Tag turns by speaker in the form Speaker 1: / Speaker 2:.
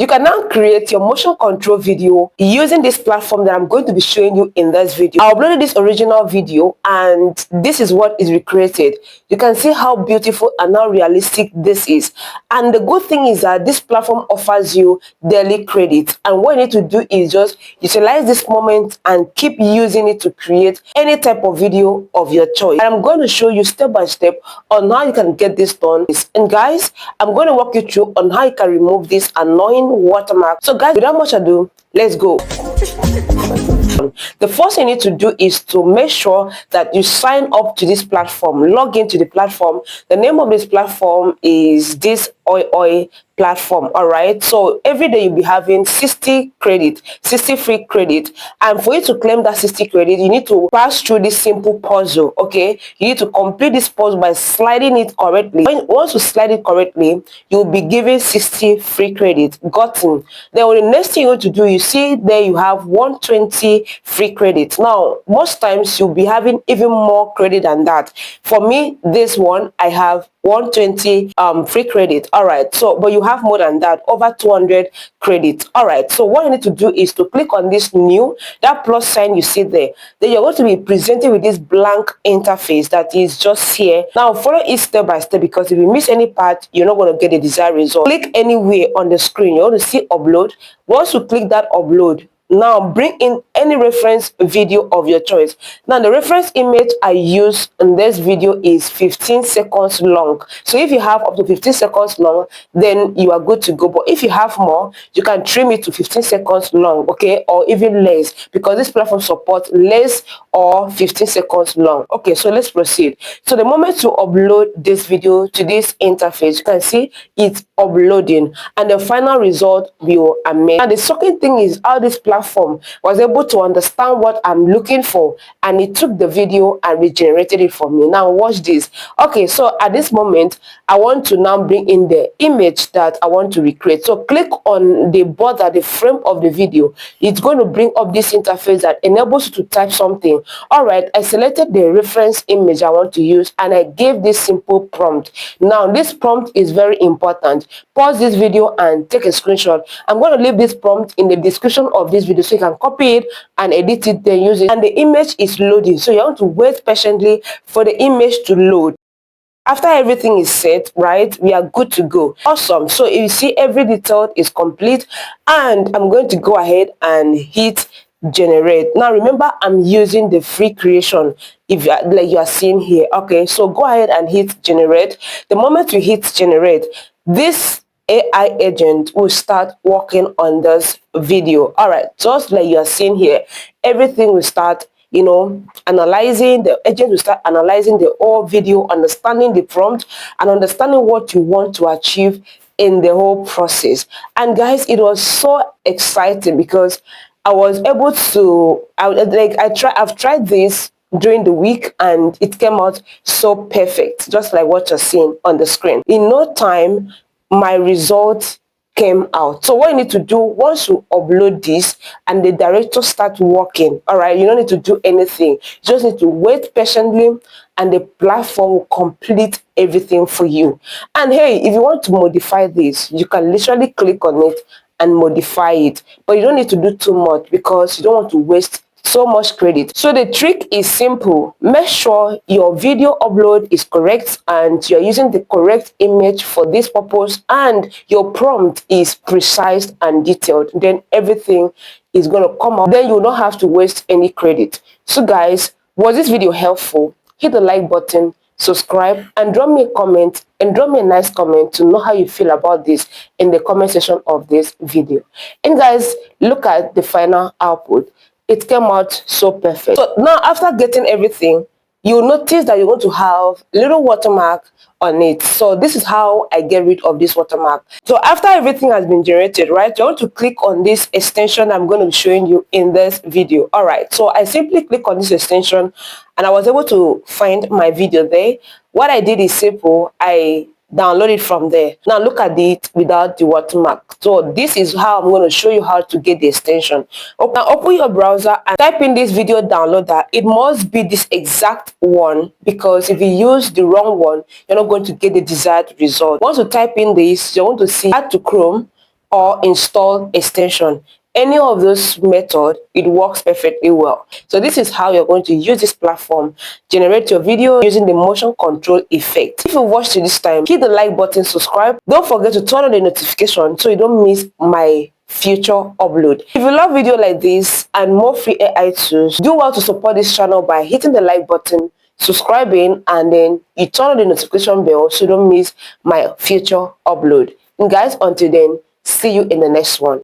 Speaker 1: You can now create your motion control video using this platform that I'm going to be showing you in this video. I uploaded this original video and this is what is recreated. You can see how beautiful and how realistic this is. And the good thing is that this platform offers you daily credit. And what you need to do is just utilize this moment and keep using it to create any type of video of your choice. And I'm going to show you step by step on how you can get this done. And guys, I'm going to walk you through on how you can remove this annoying watermark. So guys, without much ado, let's go. The first thing you need to do is to make sure that you sign up to this platform, log into the platform. The name of this platform is this Oi platform. All right, so every day you'll be having 60 credit, 60 free credit, and for you to claim that 60 credit, you need to pass through this simple puzzle. Okay, you need to complete this puzzle by sliding it correctly. Once you slide it correctly, you'll be given 60 free credit. Gotten. Then the next thing you need to do, you see there you have 120 free credit. Now most times you'll be having even more credit than that. For me, this one I have 120 free credit. All right, so but you have more than that, over 200 credit. All right, so what you need to do is to click on this new, that plus sign you see there. Then you're going to be presented with this blank interface that is just here. Now follow it step by step, because if you miss any part, you're not going to get the desired result. Click anywhere on the screen, you're going to see upload. Once you click that upload, now bring in any reference video of your choice. Now the reference image I use in this video is 15 seconds long. So if you have up to 15 seconds long, then you are good to go. But if you have more, you can trim it to 15 seconds long, okay, or even less, because this platform supports less or 15 seconds long. Okay, so let's proceed. So the moment you upload this video to this interface, you can see it's uploading and the final result will amazing. And the second thing is how this platform was able to understand what I'm looking for, and it took the video and regenerated it for me. Now watch this. Okay, so at this moment I want to now bring in the image that I want to recreate. So click on the border, the frame of the video. It's going to bring up this interface that enables you to type something. All right, I selected the reference image I want to use and I gave this simple prompt. Now this prompt is very important. Pause this video and take a screenshot. I'm going to leave this prompt in the description of this video so you can copy it and edit it, then use it. And the image is loading, so you want to wait patiently for the image to load. After everything is set, right, we are good to go. Awesome. So you see every detail is complete, and I'm going to go ahead and hit generate. Now remember, I'm using the free creation, if you are, like you are seeing here. Okay, so go ahead and hit generate. The moment you hit generate, this AI agent will start working on this video. All right, just like you are seeing here, everything will start, you know, analyzing. The agent will start analyzing the whole video, understanding the prompt and understanding what you want to achieve in the whole process. And guys, it was so exciting because I was able to, I've tried this during the week and it came out so perfect, just like what you're seeing on the screen. In no time, my results came out. So what you need to do once you upload this and the director starts working, all right, you don't need to do anything. You just need to wait patiently and the platform will complete everything for you. And hey, if you want to modify this, you can literally click on it and modify it, but you don't need to do too much because you don't want to waste so much credit. So the trick is simple. Make sure your video upload is correct and you're using the correct image for this purpose, and your prompt is precise and detailed. Then everything is going to come out. Then you will not have to waste any credit. So guys, was this video helpful? Hit the like button, subscribe, and drop me a comment, and drop me a nice comment to know how you feel about this in the comment section of this video. And guys, look at the final output. It came out so perfect. So now after getting everything, you'll notice that you're going to have a little watermark on it. So this is how I get rid of this watermark. So after everything has been generated, right, you want to click on this extension I'm going to be showing you in this video. All right, so I simply click on this extension and I was able to find my video there. What I did is simple. I download it from there. Now look at it without the watermark. So this is how I'm going to show you how to get the extension. Now open your browser and type in this video downloader. It must be this exact one, because if you use the wrong one, you're not going to get the desired result. Once you type in this, you want to see add to Chrome, or install extension. Any of those method, it works perfectly well. So this is how you're going to use this platform. Generate your video using the motion control effect. If you watched it this time, hit the like button, subscribe. Don't forget to turn on the notification so you don't miss my future upload. If you love video like this and more free AI tools, do well to support this channel by hitting the like button, subscribing, and then you turn on the notification bell so you don't miss my future upload. And guys, until then, see you in the next one.